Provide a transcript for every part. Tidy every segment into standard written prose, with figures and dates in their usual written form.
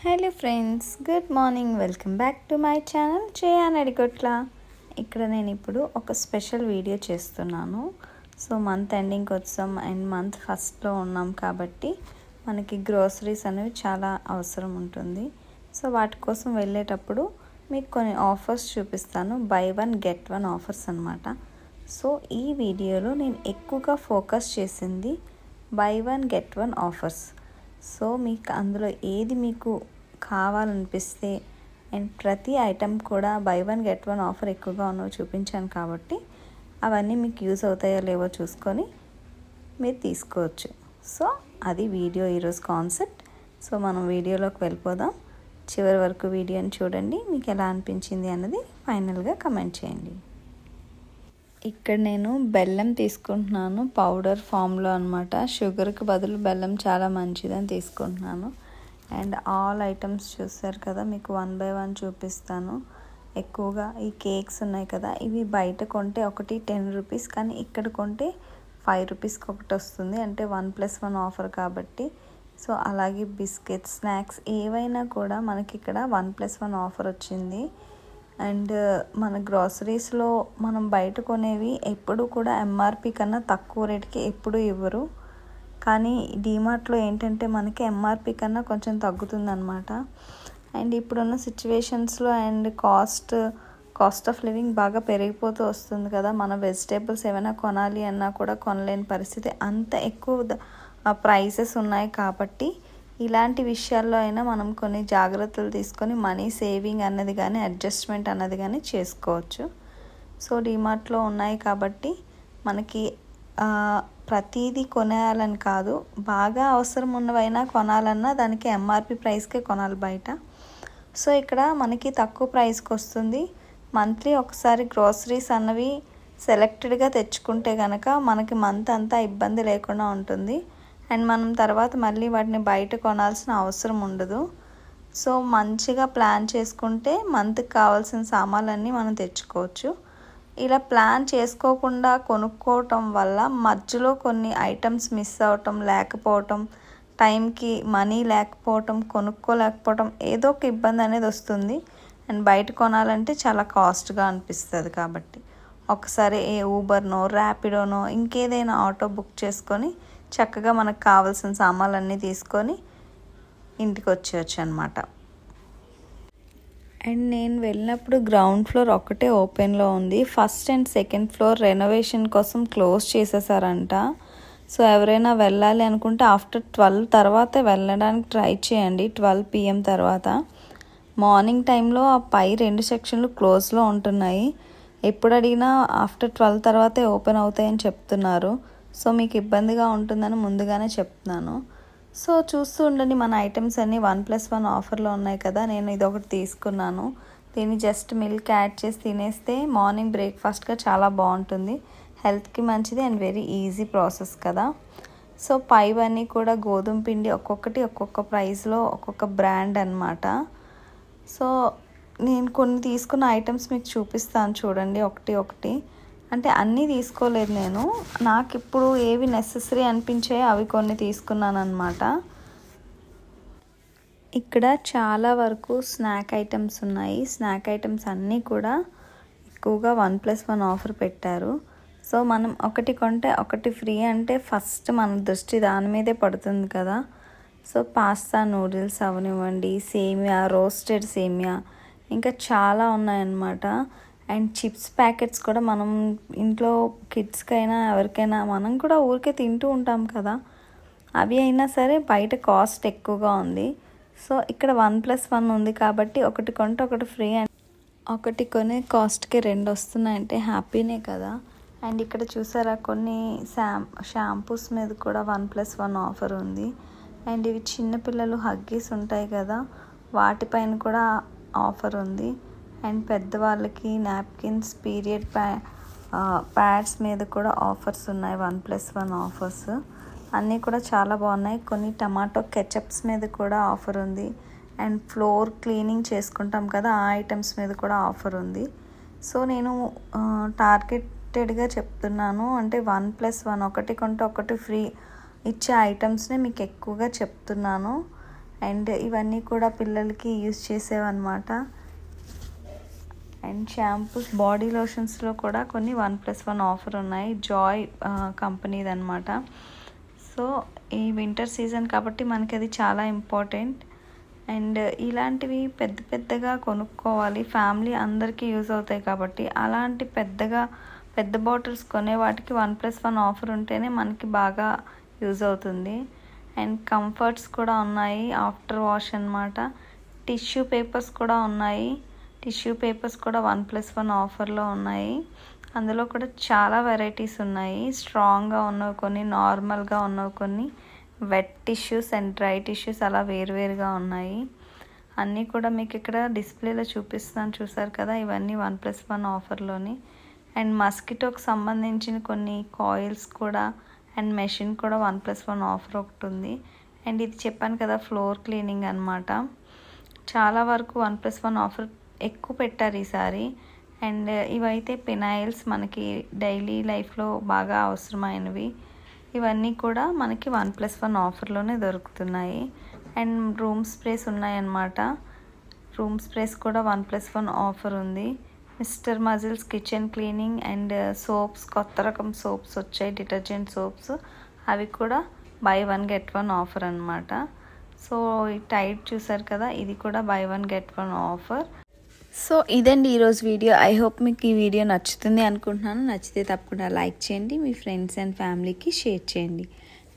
Hello friends, good morning. Welcome back to my channel చేయనడిగొట్ల. ఇక్కడ నేను ఇప్పుడు ఒక స్పెషల్ వీడియో చేస్తున్నాను. సో మంత్ ఎండింగ్ వచ్చాం అండ్ మంత్ ఫస్ట్లో ఉన్నాం కాబట్టి మనకి గ్రోసరీస్ అనేవి చాలా అవసరం ఉంటుంది. సో వాటి కోసం వెళ్ళేటప్పుడు మీకు కొన్ని ఆఫర్స్ చూపిస్తాను. By one get one offers అన్నమాట. సో ఈ వీడియోలో నేను ఎక్కువగా ఫోకస్ చేసింది by one get one offers. So మీకు అందులో ఏది మీకు కావాలనిపిస్తే అండ్ ప్రతి ఐటెం కూడా by one get one offer ఎక్కువగా ఉన్నవి చూపించాను కాబట్టి అవన్నీ మీకు యూజ్ అవుతాయో లేవో చూసుకొని మీరు తీసుకోవచ్చు. సో అది వీడియో ఈరోజు కాన్సెప్ట్. సో మనం వీడియోలోకి వెళ్ళిపోదాం. చివరి వరకు వీడియోని చూడండి. మీకు ఎలా అనిపించింది అన్నది ఫైనల్గా కమెంట్ చేయండి. ఇక్కడ నేను బెల్లం తీసుకుంటున్నాను, పౌడర్ ఫామ్లో అనమాట. షుగర్కి బదులు బెల్లం చాలా మంచిదని తీసుకుంటున్నాను. అండ్ ఆల్ ఐటమ్స్ చూస్తారు కదా, మీకు వన్ బై వన్ చూపిస్తాను. ఎక్కువగా ఈ కేక్స్ ఉన్నాయి కదా, ఇవి బయట కొంటే ఒకటి 10 రూపీస్, కానీ ఇక్కడ కొంటే 5 రూపీస్కి ఒకటి వస్తుంది. అంటే 1+1 ఆఫర్ కాబట్టి. సో అలాగే బిస్కెట్స్, స్నాక్స్ ఏవైనా కూడా మనకి ఇక్కడ 1+1 ఆఫర్ వచ్చింది. అండ్ మన గ్రాసరీస్లో మనం బయట కొనేవి ఎప్పుడు కూడా ఎంఆర్పి కన్నా తక్కువ రేట్కి ఎప్పుడు ఇవ్వరు. కానీ డీమార్ట్లో ఏంటంటే మనకి ఎంఆర్పి కన్నా కొంచెం తగ్గుతుందన్నమాట. అండ్ ఇప్పుడున్న సిచ్యువేషన్స్లో అండ్ కాస్ట్ ఆఫ్ లివింగ్ బాగా పెరిగిపోతూ వస్తుంది కదా. మన వెజిటేబుల్స్ ఏమైనా కొనాలి అన్నా కూడా కొనలేని పరిస్థితి, అంత ఎక్కువ ప్రైసెస్ ఉన్నాయి. కాబట్టి ఇలాంటి విషయాల్లో అయినా మనం కొన్ని జాగ్రత్తలు తీసుకొని మనీ సేవింగ్ అన్నది కానీ అడ్జస్ట్మెంట్ అన్నది కానీ చేసుకోవచ్చు. సో డీమార్ట్లో ఉన్నాయి కాబట్టి మనకి ప్రతిదీ కొనేయాలని కాదు, బాగా అవసరం ఉన్నవైనా కొనాలన్నా దానికి ఎంఆర్పి ప్రైస్కే కొనాలి బయట. సో ఇక్కడ మనకి తక్కువ ప్రైస్కి వస్తుంది. మంత్లీ ఒకసారి గ్రోసరీస్ అన్నవి సెలెక్టెడ్గా తెచ్చుకుంటే కనుక మనకి మంత్ అంతా ఇబ్బంది లేకుండా ఉంటుంది. అండ్ మనం తర్వాత మళ్ళీ వాటిని బయట కొనాల్సిన అవసరం ఉండదు. సో మంచిగా ప్లాన్ చేసుకుంటే మంత్కి కావాల్సిన సామాన్లన్నీ మనం తెచ్చుకోవచ్చు. ఇలా ప్లాన్ చేసుకోకుండా కొనుక్కోవటం వల్ల మధ్యలో కొన్ని ఐటమ్స్ మిస్ అవటం, లేకపోవటం, టైంకి మనీ లేకపోవటం, కొనుక్కోలేకపోవటం, ఏదో ఒక ఇబ్బంది అనేది వస్తుంది. అండ్ బయట కొనాలంటే చాలా కాస్ట్గా అనిపిస్తుంది. కాబట్టి ఒకసారి ఊబర్నో, ర్యాపిడోనో, ఇంకేదైనా ఆటో బుక్ చేసుకొని చక్కగా మనకు కావాల్సిన సామాన్లన్నీ తీసుకొని ఇంటికి వచ్చేయచ్చు అనమాట. అండ్ నేను వెళ్ళినప్పుడు గ్రౌండ్ ఫ్లోర్ ఒక్కటే ఓపెన్లో ఉంది. First and second floor renovation కోసం క్లోజ్ చేసేసారంట. సో ఎవరైనా వెళ్ళాలి అనుకుంటే ఆఫ్టర్ 12 తర్వాత వెళ్ళడానికి ట్రై చేయండి. 12 PM తర్వాత. మార్నింగ్ టైంలో ఆ పై 2 సెక్షన్లు క్లోజ్లో ఉంటున్నాయి. ఎప్పుడు అడిగినా ఆఫ్టర్ 12 తర్వాతే ఓపెన్ అవుతాయని చెప్తున్నారు. సో మీకు ఇబ్బందిగా ఉంటుందని ముందుగానే చెప్తున్నాను. సో చూస్తూ ఉండండి, మన ఐటమ్స్ అన్నీ 1+1 ఆఫర్లో ఉన్నాయి కదా. నేను ఇది ఒకటి తీసుకున్నాను. దీన్ని జస్ట్ మిల్క్ యాడ్ చేసి తినేస్తే మార్నింగ్ బ్రేక్ఫాస్ట్గా చాలా బాగుంటుంది. హెల్త్కి మంచిది అండ్ వెరీ ఈజీ ప్రాసెస్ కదా. సో పైవన్నీ కూడా గోధుమ పిండి, ఒక్కొక్కటి ఒక్కొక్క ప్రైస్లో ఒక్కొక్క బ్రాండ్ అన్నమాట. సో నేను కొన్ని తీసుకున్న ఐటమ్స్ మీకు చూపిస్తాను చూడండి, ఒకటి అంటే అన్నీ తీసుకోలేదు నేను. నాకు ఇప్పుడు ఏవి నెసెసరీ అనిపించాయో అవి కొన్ని తీసుకున్నాను అనమాట. ఇక్కడ చాలా వరకు స్నాక్ ఐటమ్స్ ఉన్నాయి. స్నాక్ ఐటమ్స్ అన్నీ కూడా ఎక్కువగా 1+1 ఆఫర్ పెట్టారు. సో మనం ఒకటి కొంటే ఒకటి ఫ్రీ అంటే ఫస్ట్ మన దృష్టి దాని మీదే పడుతుంది కదా. సో పాస్తా, నూడిల్స్ అవనివ్వండి, సేమియా, రోస్టెడ్ సేమియా, ఇంకా చాలా ఉన్నాయన్నమాట. అండ్ చిప్స్ ప్యాకెట్స్ కూడా మనం ఇంట్లో కిడ్స్కైనా ఎవరికైనా మనం కూడా ఊరికే తింటూ ఉంటాం కదా, అవి అయినా సరే బయట కాస్ట్ ఎక్కువగా ఉంది. సో ఇక్కడ 1+1 ఉంది కాబట్టి ఒకటి కొంటే ఒకటి ఫ్రీ. అండ్ ఒకటి కొనే కాస్ట్కి 2 వస్తున్నాయంటే హ్యాపీనే కదా. అండ్ ఇక్కడ చూసారా, కొన్ని షాంపూస్ మీద కూడా 1+1 ఆఫర్ ఉంది. అండ్ ఇవి చిన్నపిల్లలు హగ్గీస్ ఉంటాయి కదా, వాటిపైన కూడా ఆఫర్ ఉంది. అండ్ పెద్దవాళ్ళకి నాప్కిన్స్, పీరియడ్ ప్యాడ్స్ మీద కూడా ఆఫర్స్ ఉన్నాయి. 1+1 ఆఫర్స్ అన్నీ కూడా చాలా బాగున్నాయి. కొన్ని టమాటో కెచప్స్ మీద కూడా ఆఫర్ ఉంది. అండ్ ఫ్లోర్ క్లీనింగ్ చేసుకుంటాం కదా, ఆ ఐటమ్స్ మీద కూడా ఆఫర్ ఉంది. సో నేను టార్గెటెడ్గా చెప్తున్నాను, అంటే 1+1 ఒకటి కొంటే ఒకటి ఫ్రీ ఇచ్చే ఐటమ్స్ని మీకు ఎక్కువగా చెప్తున్నాను. అండ్ ఇవన్నీ కూడా పిల్లలకి యూజ్ చేసేవన్నమాట. అండ్ షాంపూస్, బాడీ లోషన్స్లో కూడా కొన్ని 1+1 ఆఫర్ ఉన్నాయి. జాయ్ కంపెనీది అనమాట. సో ఈ వింటర్ సీజన్ కాబట్టి మనకి అది చాలా ఇంపార్టెంట్. అండ్ ఇలాంటివి పెద్దగా కొనుక్కోవాలి, ఫ్యామిలీ అందరికీ యూజ్ అవుతాయి కాబట్టి అలాంటి పెద్ద బాటిల్స్ కొనే వాటికి 1+1 ఆఫర్ ఉంటేనే మనకి బాగా యూజ్ అవుతుంది. అండ్ కంఫర్ట్స్ కూడా ఉన్నాయి, ఆఫ్టర్ వాష్ అన్నమాట. టిష్యూ పేపర్స్ కూడా ఉన్నాయి. టిష్యూ పేపర్స్ కూడా 1+1 ఆఫర్లో ఉన్నాయి. అందులో కూడా చాలా వెరైటీస్ ఉన్నాయి. స్ట్రాంగ్గా ఉన్నవి కొన్ని, నార్మల్గా ఉన్నవి కొన్ని, wet tissues and dry tissues అలా వేరువేరుగా ఉన్నాయి. అన్నీ కూడా మీకు ఇక్కడ డిస్ప్లేలో చూపిస్తాను, చూసారు కదా. ఇవన్నీ 1+1 ఆఫర్లోని. అండ్ మస్కిటోకి సంబంధించిన కొన్ని కాయిల్స్ కూడా అండ్ మెషిన్ కూడా 1+1 ఆఫర్ ఒకటి ఉంది. అండ్ ఇది చెప్పాను కదా ఫ్లోర్ క్లీనింగ్ అనమాట. చాలా వరకు 1+1 ఆఫర్ ఎక్కువ పెట్టారు ఈసారి. అండ్ ఇవైతే పినాయిల్స్, మనకి డైలీ లైఫ్లో బాగా అవసరమైనవి. ఇవన్నీ కూడా మనకి 1+1 ఆఫర్లోనే దొరుకుతున్నాయి. అండ్ రూమ్ స్ప్రేస్ ఉన్నాయన్నమాట. రూమ్ స్ప్రేస్ కూడా 1+1 ఆఫర్ ఉంది. Mister muscles kitchen cleaning and soaps, కొత్త రకం సోప్స్ వచ్చాయి, డిటర్జెంట్ సోప్స్. అవి కూడా buy 1 get 1 ఆఫర్ అనమాట. సో ఈ టైడ్ చూసారు కదా, ఇది కూడా buy 1 get 1 ఆఫర్. సో ఇదండి ఈరోజు వీడియో. ఐ హోప్ మీకు ఈ వీడియో నచ్చుతుంది అనుకుంటున్నాను. నచ్చితే తప్పకుండా లైక్ చేయండి, మీ ఫ్రెండ్స్ అండ్ ఫ్యామిలీకి షేర్ చేయండి.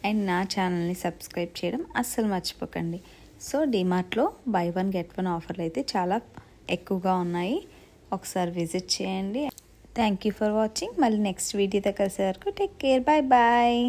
అండ్ నా ఛానల్ని సబ్స్క్రైబ్ చేయడం అస్సలు మర్చిపోకండి. సో డిమార్ట్లో buy 1 get 1 ఆఫర్లు అయితే చాలా ఎక్కువగా ఉన్నాయి, ఒకసారి విజిట్ చేయండి. Thank you for watching. మళ్ళీ నెక్స్ట్ వీడియోతో కలిసే వరకు టేక్ కేర్, బాయ్ బాయ్.